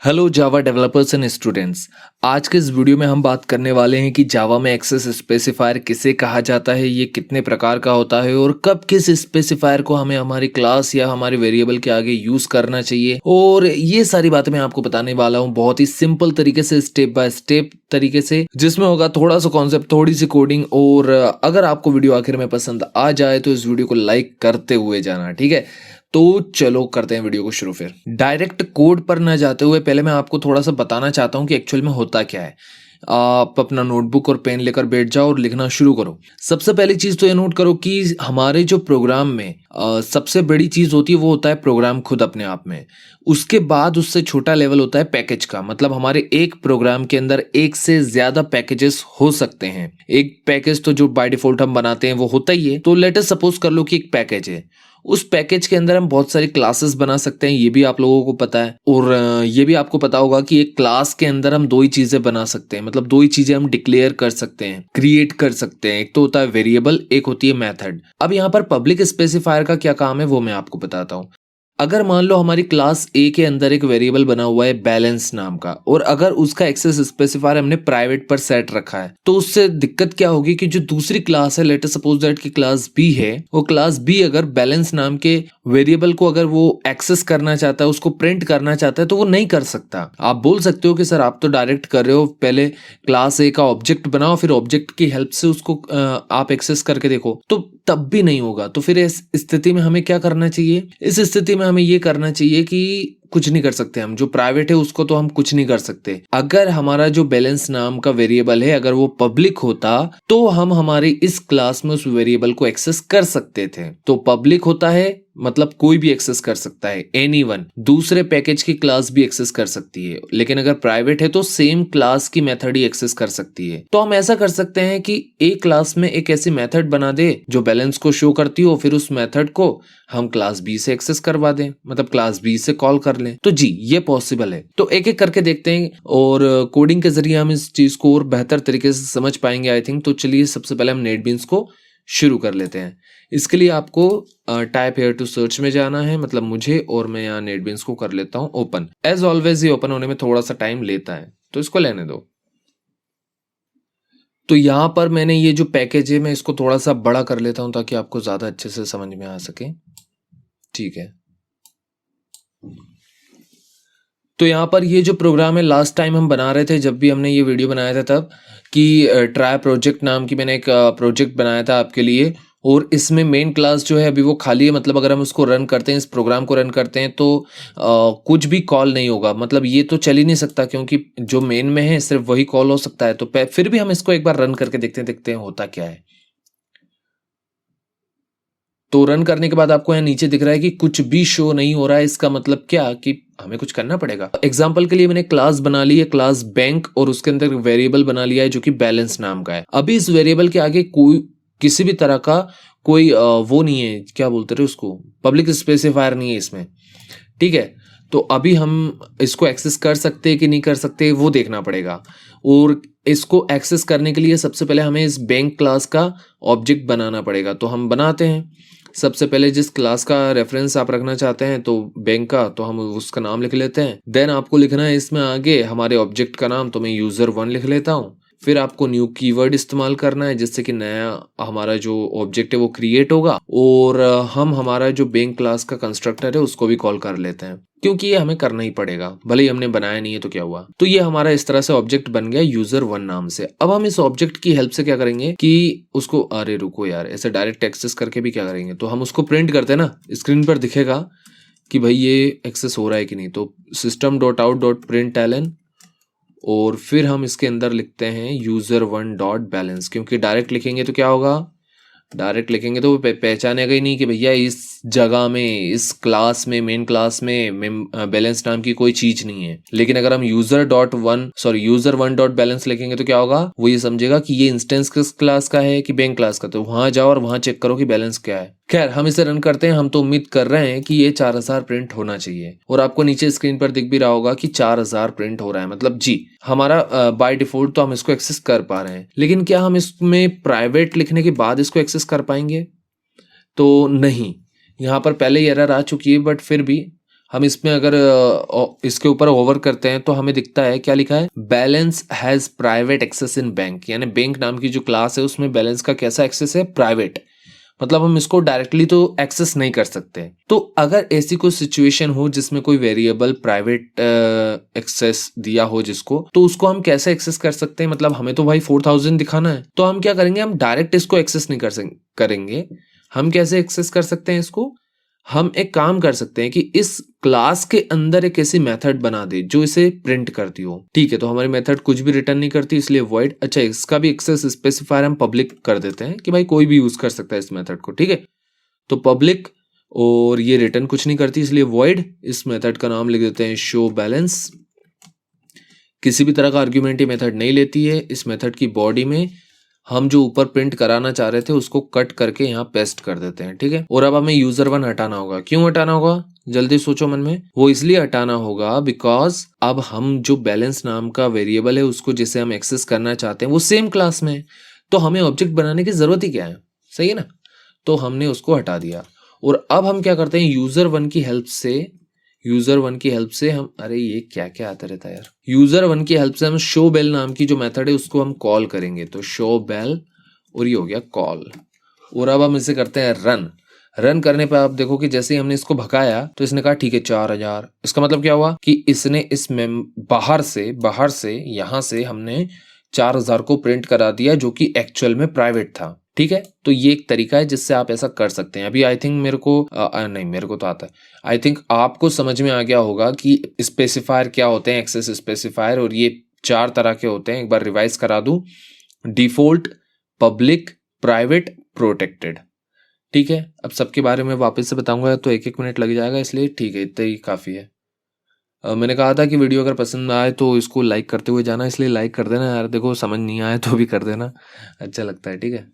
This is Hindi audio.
Hello Java developers and students. आज के इस वीडियो में हम बात करने वाले हैं कि जावा में एक्सेस स्पेसिफायर किसे कहा जाता है, ये कितने प्रकार का होता है और कब किस स्पेसिफायर को हमें हमारी क्लास या हमारे वेरिएबल के आगे यूज करना चाहिए। और ये सारी बातें मैं आपको बताने वाला हूँ बहुत ही सिंपल तरीके से, स्टेप बाय स्टेप तरीके से, जिसमें होगा थोड़ा सा कॉन्सेप्ट, थोड़ी सी कोडिंग। और अगर आपको वीडियो आखिर में पसंद आ जाए तो इस वीडियो को लाइक करते हुए जाना, ठीक है। तो चलो करते हैं वीडियो को शुरू। फिर डायरेक्ट कोड पर न जाते हुए पहले मैं आपको थोड़ा सा बताना चाहता हूँ कि एक्चुअल में होता क्या है। आप अपना नोटबुक और पेन लेकर बैठ जाओ और लिखना शुरू करो। सबसे पहली चीज तो ये नोट करो कि हमारे जो प्रोग्राम में सबसे बड़ी चीज होती है वो होता है प्रोग्राम खुद अपने आप में। उसके बाद उससे छोटा लेवल होता है पैकेज का। मतलब हमारे एक प्रोग्राम के अंदर एक से ज्यादा पैकेजेस हो सकते हैं। एक पैकेज तो जो बाय डिफॉल्ट हम बनाते हैं वो होता ही है। तो लेट अस सपोज कर लो कि एक पैकेज है, उस पैकेज के अंदर हम बहुत सारी क्लासेस बना सकते हैं, ये भी आप लोगों को पता है। और ये भी आपको पता होगा कि एक क्लास के अंदर हम दो ही चीजें बना सकते हैं, मतलब दो ही चीजें हम डिक्लेयर कर सकते हैं, क्रिएट कर सकते हैं। एक तो होता है वेरिएबल, एक होती है मेथड। अब यहाँ पर पब्लिक स्पेसिफायर का क्या काम है वो मैं आपको बताता हूँ। अगर मान लो हमारी क्लास ए के अंदर एक वेरिएबल बना हुआ है बैलेंस नाम का, और अगर उसका एक्सेस स्पेसिफायर हमने प्राइवेट पर सेट रखा है, तो उससे दिक्कत क्या होगी कि जो दूसरी क्लास है, लेट अस सपोज दैट की क्लास बी है, वो क्लास बी अगर बैलेंस नाम के वेरिएबल को अगर वो एक्सेस करना चाहता है, उसको प्रिंट करना चाहता है, तो वो नहीं कर सकता। आप बोल सकते हो कि सर आप तो डायरेक्ट कर रहे हो, पहले क्लास ए का ऑब्जेक्ट बनाओ, फिर ऑब्जेक्ट की हेल्प से उसको आप एक्सेस करके देखो, तो तब भी नहीं होगा। तो फिर इस स्थिति में हमें क्या करना चाहिए? इस स्थिति में हमें ये करना चाहिए कि कुछ नहीं कर सकते हम, जो प्राइवेट है उसको तो हम कुछ नहीं कर सकते। अगर हमारा जो बैलेंस नाम का वेरिएबल है अगर वो पब्लिक होता तो हम हमारी इस क्लास में उस वेरिएबल को एक्सेस कर सकते थे। तो पब्लिक होता है मतलब कोई भी एक्सेस कर सकता है, एनीवन, दूसरे पैकेज की क्लास भी एक्सेस कर सकती है। लेकिन अगर प्राइवेट है तो सेम क्लास की मेथड ही एक्सेस कर सकती है। तो हम ऐसा कर सकते हैं कि एक क्लास में एक ऐसी मेथड बना दे जो बैलेंस को शो करती हो, फिर उस मेथड को हम क्लास बी से एक्सेस करवा दें, मतलब क्लास बी से कॉल कर लें। तो जी ये पॉसिबल है। तो एक एक करके देखते हैं और कोडिंग के जरिए हम इस चीज को और बेहतर तरीके से समझ पाएंगे आई थिंक। तो चलिए सबसे पहले हम नेटबीन्स को शुरू कर लेते हैं। इसके लिए आपको टाइप हेयर टू सर्च में जाना है, मतलब मुझे, और मैं यहाँ नेटबीन्स को कर लेता हूँ ओपन। एज ऑलवेज ये ओपन होने में थोड़ा सा टाइम लेता है, तो इसको लेने दो। तो यहाँ पर मैंने ये जो पैकेज है मैं इसको थोड़ा सा बड़ा कर लेता हूँ ताकि आपको ज्यादा अच्छे से समझ में आ सके। ठीक है। तो यहाँ पर ये जो प्रोग्राम है लास्ट टाइम हम बना रहे थे जब भी हमने ये वीडियो बनाया था, तब कि ट्राई प्रोजेक्ट नाम की मैंने एक प्रोजेक्ट बनाया था आपके लिए। और इसमें मेन क्लास जो है अभी वो खाली है, मतलब अगर हम उसको रन करते हैं, इस प्रोग्राम को रन करते हैं, तो कुछ भी कॉल नहीं होगा। मतलब ये तो चल ही नहीं सकता क्योंकि जो मेन में है सिर्फ वही कॉल हो सकता है। तो फिर भी हम इसको एक बार रन करके देखते हैं होता क्या है। तो रन करने के बाद आपको यहाँ नीचे दिख रहा है कि कुछ भी शो नहीं हो रहा है। इसका मतलब क्या कि हमें कुछ करना पड़ेगा। एग्जाम्पल के लिए मैंने क्लास बना ली है, क्लास बैंक, और उसके अंदर वेरिएबल बना लिया है जो कि बैलेंस नाम का है। अभी इस वेरिएबल के आगे कोई किसी भी तरह का कोई वो नहीं है, क्या बोलते रहे उसको, पब्लिक स्पेसिफायर नहीं है इसमें। ठीक है। तो अभी हम इसको एक्सेस कर सकते हैं कि नहीं कर सकते वो देखना पड़ेगा। और इसको एक्सेस करने के लिए सबसे पहले हमें इस बैंक क्लास का ऑब्जेक्ट बनाना पड़ेगा। तो हम बनाते हैं। सबसे पहले जिस क्लास का रेफरेंस आप रखना चाहते हैं, तो बैंक का, तो हम उसका नाम लिख लेते हैं। देन आपको लिखना है इसमें आगे हमारे ऑब्जेक्ट का नाम, तो मैं यूजर1 लिख लेता हूँ। फिर आपको न्यू कीवर्ड इस्तेमाल करना है जिससे कि नया हमारा जो ऑब्जेक्ट है वो क्रिएट होगा। और हम हमारा जो बैंक क्लास का कंस्ट्रक्टर है उसको भी कॉल कर लेते हैं, क्योंकि ये हमें करना ही पड़ेगा, भले ही हमने बनाया नहीं है तो क्या हुआ। तो ये हमारा इस तरह से ऑब्जेक्ट बन गया यूजर1 नाम से। अब हम इस ऑब्जेक्ट की हेल्प से क्या करेंगे कि उसको, अरे रुको यार, ऐसे डायरेक्ट एक्सेस करके भी क्या करेंगे, तो हम उसको प्रिंट करते हैं ना, स्क्रीन पर दिखेगा कि भाई ये एक्सेस हो रहा है कि नहीं। तो system.out.println, और फिर हम इसके अंदर लिखते हैं user1.balance, क्योंकि डायरेक्ट लिखेंगे तो क्या होगा, डायरेक्ट लिखेंगे तो वो पहचानेगा ही नहीं कि भैया इस जगह में, इस क्लास में, मेन क्लास में बैलेंस नाम की कोई चीज नहीं है। लेकिन अगर हम यूजर1.balance लिखेंगे तो क्या होगा, वो ये समझेगा कि ये इंस्टेंस किस क्लास का है कि बैंक क्लास का। तो वहां जाओ और वहां चेक करो कि बैलेंस क्या है। खैर हम इसे रन करते हैं। हम तो उम्मीद कर रहे हैं कि ये 4000 प्रिंट होना चाहिए, और आपको नीचे स्क्रीन पर दिख भी रहा होगा कि 4000 प्रिंट हो रहा है। मतलब जी हमारा बाय डिफॉल्ट तो हम इसको एक्सेस कर पा रहे हैं। लेकिन क्या हम इसमें प्राइवेट लिखने के बाद इसको एक्सेस कर पाएंगे? तो नहीं, यहाँ पर पहले ही एरर आ चुकी है, बट फिर भी हम इसमें अगर इसके ऊपर ओवर करते हैं तो हमें दिखता है क्या लिखा है, balance has private access in bank, यानी बैंक नाम की जो क्लास है उसमें बैलेंस का कैसा एक्सेस है, प्राइवेट, मतलब हम इसको डायरेक्टली तो एक्सेस नहीं कर सकते। तो अगर ऐसी कोई सिचुएशन हो जिसमें कोई वेरिएबल प्राइवेट एक्सेस दिया हो जिसको, तो उसको हम कैसे एक्सेस कर सकते हैं, मतलब हमें तो भाई 4000 दिखाना है, तो हम क्या करेंगे, हम डायरेक्ट इसको एक्सेस नहीं करेंगे। हम कैसे एक्सेस कर सकते हैं इसको, हम एक काम कर सकते हैं कि इस क्लास के अंदर एक ऐसी मेथड बना दे जो इसे प्रिंट करती हो। ठीक है, तो हमारी मेथड कुछ भी रिटर्न नहीं करती इसलिए वॉइड। अच्छा, इसका भी एक्सेस स्पेसिफायर हम पब्लिक कर देते हैं कि भाई कोई भी यूज कर सकता है इस मेथड को। ठीक है, तो पब्लिक, और ये रिटर्न कुछ नहीं करती इसलिए वॉइड। इस मेथड का नाम लिख देते हैं शो बैलेंस। किसी भी तरह का आर्ग्यूमेंट ये मेथड नहीं लेती है। इस मेथड की बॉडी में हम जो ऊपर प्रिंट कराना चाह रहे थे उसको कट करके यहाँ पेस्ट कर देते हैं। ठीक है, और अब हमें user1 हटाना होगा। क्यों हटाना होगा, जल्दी सोचो मन में। वो इसलिए हटाना होगा बिकॉज अब हम जो बैलेंस नाम का वेरिएबल है उसको जिसे हम एक्सेस करना चाहते हैं वो सेम क्लास में है, तो हमें ऑब्जेक्ट बनाने की जरूरत ही क्या है, सही है ना। तो हमने उसको हटा दिया और अब हम क्या करते हैं, user1 की हेल्प से हम, अरे ये क्या क्या आता रहता है यार, user1 की हेल्प से हम शो बेल नाम की जो मेथड है उसको हम कॉल करेंगे। तो शो बेल, और ये हो गया कॉल। और अब हम इसे करते हैं रन करने पे आप देखो कि जैसे ही हमने इसको भगाया तो इसने कहा ठीक है 4000। इसका मतलब क्या हुआ कि इसने इस बाहर से यहां से हमने 4000 को प्रिंट करा दिया जो कि एक्चुअल में प्राइवेट था। ठीक है, तो ये एक तरीका है जिससे आप ऐसा कर सकते हैं। अभी आई थिंक मेरे को नहीं, मेरे को तो आता है, आई थिंक आपको समझ में आ गया होगा कि स्पेसिफायर क्या होते हैं, एक्सेस स्पेसिफायर, और ये 4 तरह के होते हैं। एक बार रिवाइज करा दूं, डिफॉल्ट, पब्लिक, प्राइवेट, प्रोटेक्टेड। ठीक है, अब सबके बारे में वापस से बताऊंगा तो 1-1 मिनट लग जाएगा, इसलिए ठीक है इतना ही काफ़ी है। मैंने कहा था कि वीडियो अगर पसंद आए तो इसको लाइक करते हुए जाना, इसलिए लाइक कर देना यार, देखो समझ नहीं आए तो भी कर देना, अच्छा लगता है। ठीक है।